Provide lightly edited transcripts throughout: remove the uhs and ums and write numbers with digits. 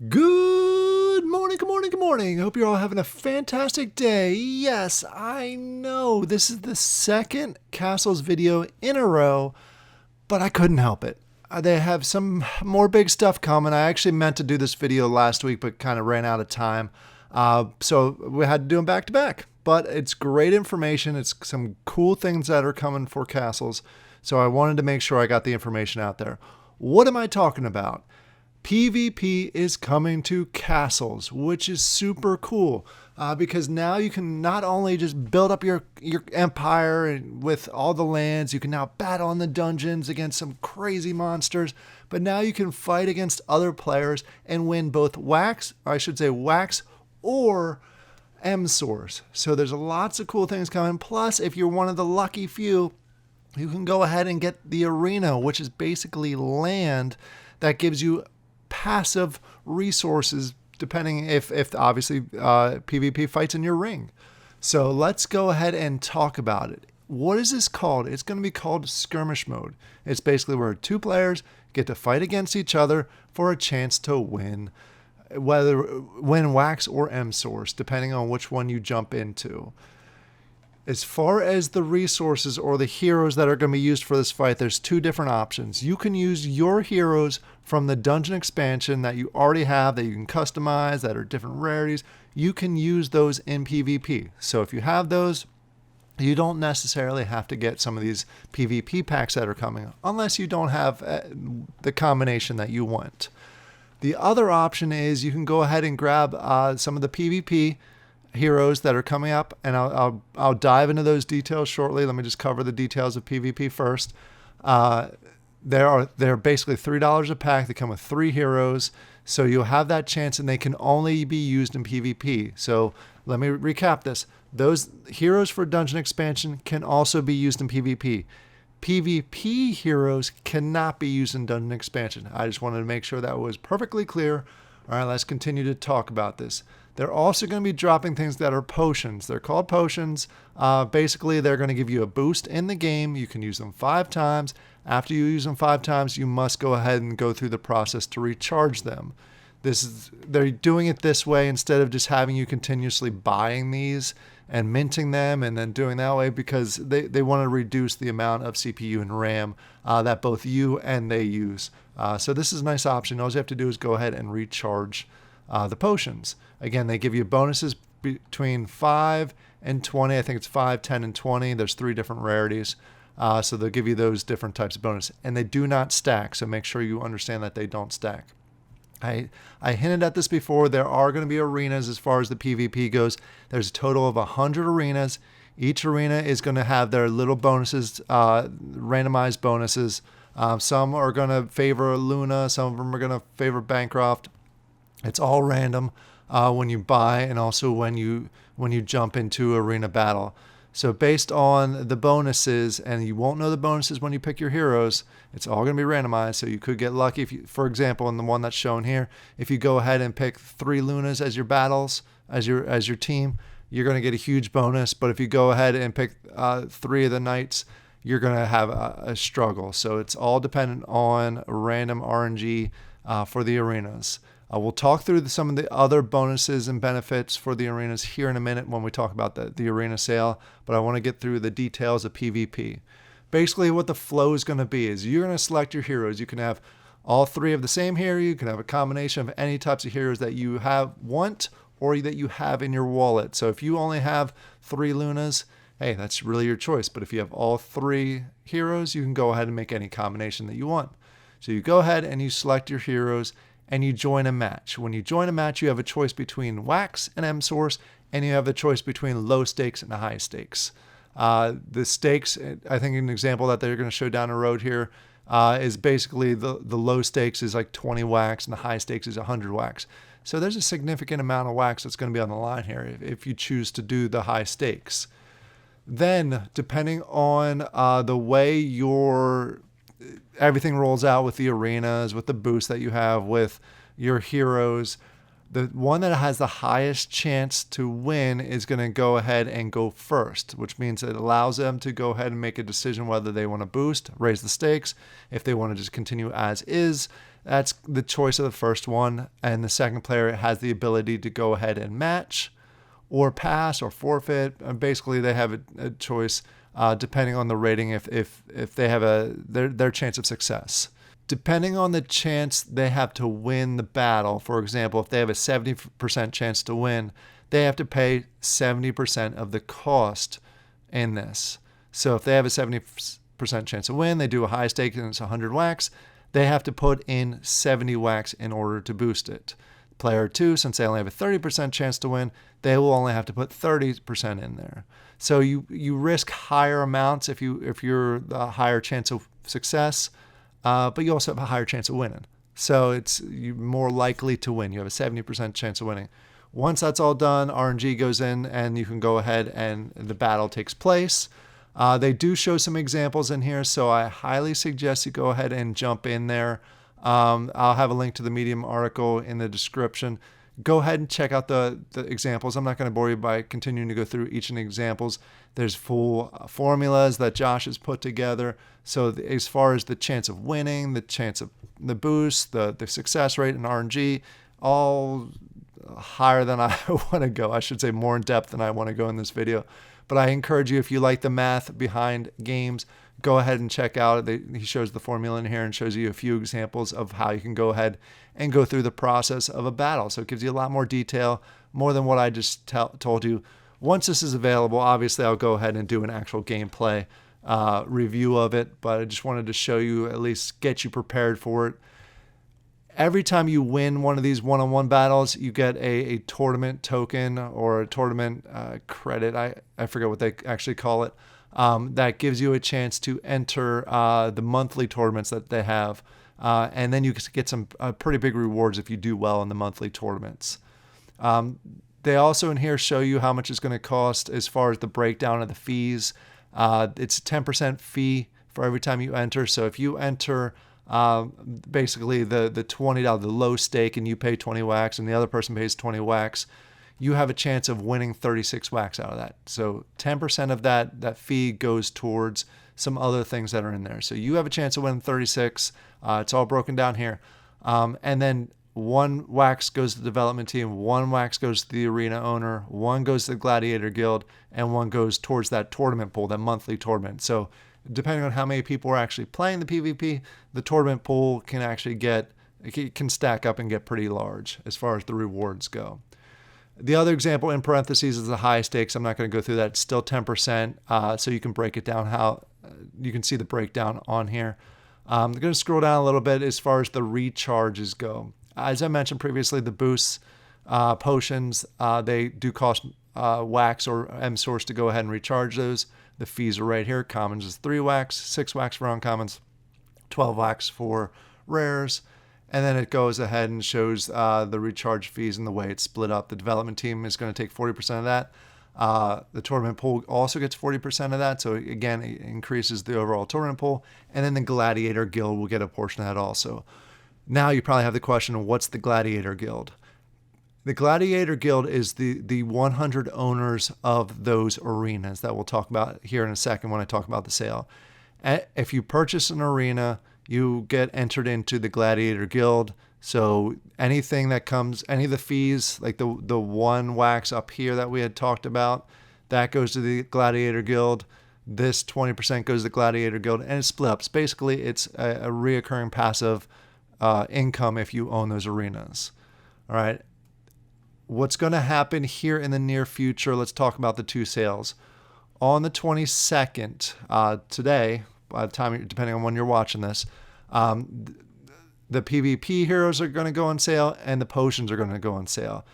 Good morning, good morning, good morning. Hope you're all having a fantastic day. Yes, I know this is the second Castles video in a row, but I couldn't help it. They have some more big stuff coming. I actually meant to do this video last week, but kind of ran out of time. So we had to do them back to back. But it's great information. It's some cool things that are coming for Castles. So I wanted to make sure I got the information out there. What am I talking about? PvP is coming to Castles, which is super cool because now you can not only just build up your empire and with all the lands, you can now battle in the dungeons against some crazy monsters, but now you can fight against other players and win both wax or MSource. So there's lots of cool things coming. Plus, if you're one of the lucky few, you can go ahead and get the arena, which is basically land that gives you passive resources depending if obviously PvP fights in your ring. So let's go ahead and talk about it. What is this called? It's going to be called skirmish mode. It's basically where two players get to fight against each other for a chance to win, whether win wax or MSource, depending on which one you jump into. As far as the resources or the heroes that are going to be used for this fight, there's two different options. You can use your heroes from the dungeon expansion that you already have, that you can customize, that are different rarities. You can use those in PvP. So if you have those, you don't necessarily have to get some of these PvP packs that are coming, unless you don't have the combination that you want. The other option is you can go ahead and grab some of the PvP heroes that are coming up, and I'll dive into those details shortly. Let me just cover the details of PvP first. They're basically $3 a pack. They come with 3 heroes, so you'll have that chance, and they can only be used in PvP. So let me recap this. Those heroes for dungeon expansion can also be used in PvP. PvP heroes cannot be used in dungeon expansion. I just wanted to make sure that was perfectly clear. All right, let's continue to talk about this. They're also going to be dropping things that are potions. They're called potions. Basically, they're going to give you a boost in the game. You can use them 5 times. After you use them 5 times, you must go ahead and go through the process to recharge them. They're doing it this way instead of just having you continuously buying these and minting them and then doing that way, because they want to reduce the amount of CPU and RAM that both you and they use. So this is a nice option. All you have to do is go ahead and recharge the potions. Again, they give you bonuses between 5 and 20. I think it's 5, 10, and 20. There's 3 different rarities. So they'll give you those different types of bonus. And they do not stack, so make sure you understand that they don't stack. I hinted at this before. There are going to be arenas as far as the PvP goes. There's a total of 100 arenas. Each arena is going to have their little bonuses, randomized bonuses. Some are going to favor Luna. Some of them are going to favor Bancroft. It's all random when you buy and also when you jump into arena battle. So based on the bonuses, and you won't know the bonuses when you pick your heroes, it's all going to be randomized. So you could get lucky if you, for example, in the one that's shown here, if you go ahead and pick 3 Lunas as your battles, as your team, you're going to get a huge bonus. But if you go ahead and pick 3 of the Knights, you're going to have a struggle. So it's all dependent on random RNG for the arenas. We'll talk through some of the other bonuses and benefits for the arenas here in a minute when we talk about the arena sale, but I want to get through the details of PvP. Basically, what the flow is going to be is you're going to select your heroes. You can have all 3 of the same hero. You can have a combination of any types of heroes that you want or that you have in your wallet. So if you only have 3 Lunas, hey, that's really your choice. But if you have all 3 heroes, you can go ahead and make any combination that you want. So you go ahead and you select your heroes and you join a match. When you join a match, you have a choice between wax and MSource, and you have a choice between low stakes and high stakes. The stakes, I think an example that they're going to show down the road here is basically the low stakes is like 20 wax and the high stakes is 100 wax. So there's a significant amount of wax that's going to be on the line here if you choose to do the high stakes. Then, depending on the way everything rolls out with the arenas, with the boost that you have with your heroes, the one that has the highest chance to win is going to go ahead and go first, which means it allows them to go ahead and make a decision whether they want to boost, raise the stakes, if they want to just continue as is, That's the choice of the first one. And the second player has the ability to go ahead and match or pass or forfeit. And basically, they have a choice depending on the rating if they have their chance of success. Depending on the chance they have to win the battle, for example, if they have a 70% chance to win, they have to pay 70% of the cost in this. So if they have a 70% chance to win, they do a high stake and it's 100 wax, they have to put in 70 wax in order to boost it. Player 2, since they only have a 30% chance to win, they will only have to put 30% in there. So you risk higher amounts if you're the higher chance of success, but you also have a higher chance of winning. So you're more likely to win. You have a 70% chance of winning. Once that's all done, RNG goes in and you can go ahead and the battle takes place. They do show some examples in here, so I highly suggest you go ahead and jump in there. I'll have a link to the Medium article in the description. Go ahead and check out the examples. I'm not going to bore you by continuing to go through each of the examples. There's full formulas that Josh has put together. So as far as the chance of winning, the chance of the boost, the success rate and RNG, all higher than I want to go. I should say more in depth than I want to go in this video. But I encourage you, if you like the math behind games, go ahead and check out. He shows the formula in here and shows you a few examples of how you can go ahead and go through the process of a battle. So it gives you a lot more detail, more than what I just told you. Once this is available, obviously I'll go ahead and do an actual gameplay review of it, but I just wanted to show you, at least get you prepared for it. Every time you win one of these one-on-one battles, you get a tournament token or a tournament credit. I forget what they actually call it. That gives you a chance to enter the monthly tournaments that they have. And then you get some pretty big rewards if you do well in the monthly tournaments. They also in here show you how much it's going to cost as far as the breakdown of the fees. It's a 10% fee for every time you enter. So if you enter basically the $20, the low stake, and you pay 20 wax and the other person pays 20 wax, you have a chance of winning 36 wax out of that. So 10% of that fee goes towards some other things that are in there. So you have a chance of winning 36. It's all broken down here. And then 1 wax goes to the development team, 1 wax goes to the arena owner, 1 goes to the Gladiator Guild, and 1 goes towards that tournament pool, that monthly tournament. So depending on how many people are actually playing the PvP, the tournament pool can actually can stack up and get pretty large as far as the rewards go. The other example in parentheses is the high stakes. I'm not going to go through that. It's still 10%, so you can break it down how you can see the breakdown on here. I'm going to scroll down a little bit as far as the recharges go. As I mentioned previously, the boosts, potions, they do cost wax or MSource to go ahead and recharge those. The fees are right here. Commons is 3 wax, 6 wax for uncommons, 12 wax for rares. And then it goes ahead and shows the recharge fees and the way it's split up. The development team is going to take 40% of that. The tournament pool also gets 40% of that. So again, it increases the overall tournament pool. And then the Gladiator Guild will get a portion of that also. Now you probably have the question of what's the Gladiator Guild? The Gladiator Guild is the 100 owners of those arenas that we'll talk about here in a second when I talk about the sale. If you purchase an arena, you get entered into the Gladiator Guild. So anything that comes, any of the fees, like the 1 wax up here that we had talked about, that goes to the Gladiator Guild. This 20% goes to the Gladiator Guild, and it's split up. So basically, it's a reoccurring passive income if you own those arenas. All right. What's going to happen here in the near future? Let's talk about the 2 sales. On the 22nd, today, by the time, depending on when you're watching this, the PvP heroes are going to go on sale and the potions are going to go on sale.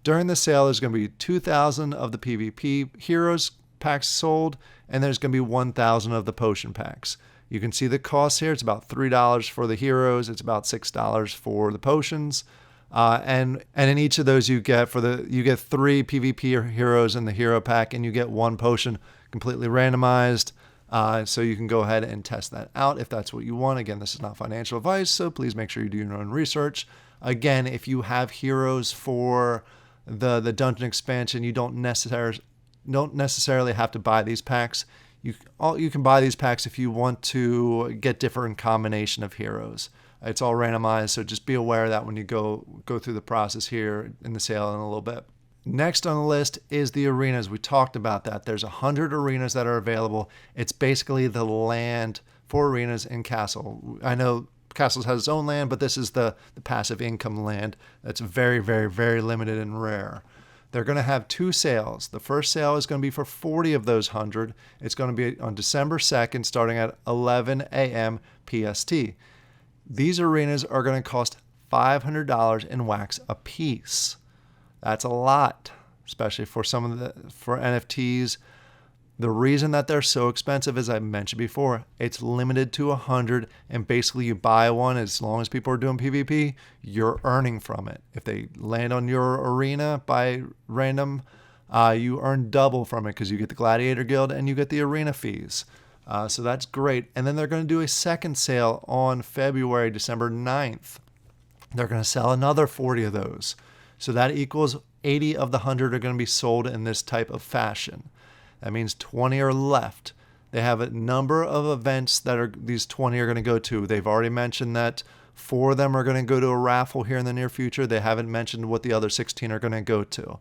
During the sale, there's going to be 2,000 of the PvP heroes packs sold, and there's going to be 1,000 of the potion packs. You can see the cost here. It's about $3 for the heroes. It's about $6 for the potions. And in each of those you get 3 PvP heroes in the hero pack, and you get 1 potion completely randomized. So you can go ahead and test that out if that's what you want. Again, this is not financial advice, so please make sure you do your own research. Again, if you have heroes for the dungeon expansion, you don't necessarily have to buy these packs. You can buy these packs if you want to get different combination of heroes. It's all randomized, so just be aware of that when you go through the process here in the sale in a little bit. Next on the list is the arenas. We talked about that. There's 100 arenas that are available. It's basically the land for arenas in Castle. I know Castles has its own land, but this is the passive income land that's very, very, very limited and rare. They're going to have 2 sales. The first sale is going to be for 40 of those 100. It's going to be on December 2nd, starting at 11 a.m. PST. These arenas are going to cost $500 in wax a piece. That's a lot, especially for for NFTs. The reason that they're so expensive, as I mentioned before, it's limited to 100, and basically you buy one. As long as people are doing PvP, you're earning from it. If they land on your arena by random, you earn double from it because you get the Gladiator Guild and you get the arena fees. So that's great. And then they're going to do a second sale on December 9th. They're going to sell another 40 of those. So that equals 80 of the 100 are going to be sold in this type of fashion. That means 20 are left. They have a number of events that these 20 are going to go to. They've already mentioned that 4 of them are going to go to a raffle here in the near future. They haven't mentioned what the other 16 are going to go to.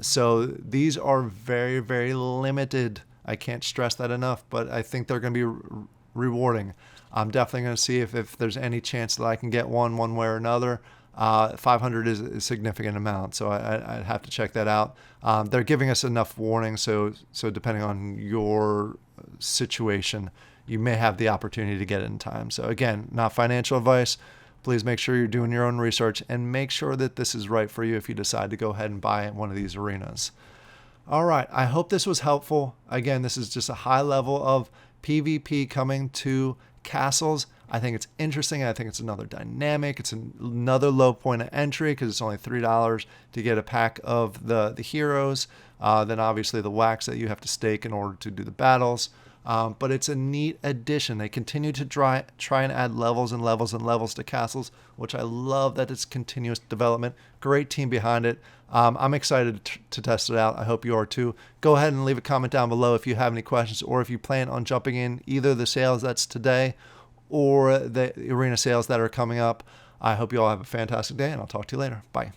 So these are very, very limited. I can't stress that enough, but I think they're going to be rewarding. I'm definitely going to see if there's any chance that I can get one way or another. 500 is a significant amount, so I'd have to check that out. They're giving us enough warning, so depending on your situation, you may have the opportunity to get it in time. So again, not financial advice. Please make sure you're doing your own research and make sure that this is right for you if you decide to go ahead and buy one of these arenas. All right, I hope this was helpful. Again, this is just a high level of PvP coming to Castles. I think it's interesting. I think it's another dynamic. It's another low point of entry because it's only $3 to get a pack of the heroes. Then obviously the wax that you have to stake in order to do the battles. But it's a neat addition. They continue to try and add levels and levels and levels to Castles, which I love that it's continuous development. Great team behind it. I'm excited to test it out. I hope you are too. Go ahead and leave a comment down below if you have any questions or if you plan on jumping in either the sales that's today or the arena sales that are coming up. I hope you all have a fantastic day, and I'll talk to you later. Bye.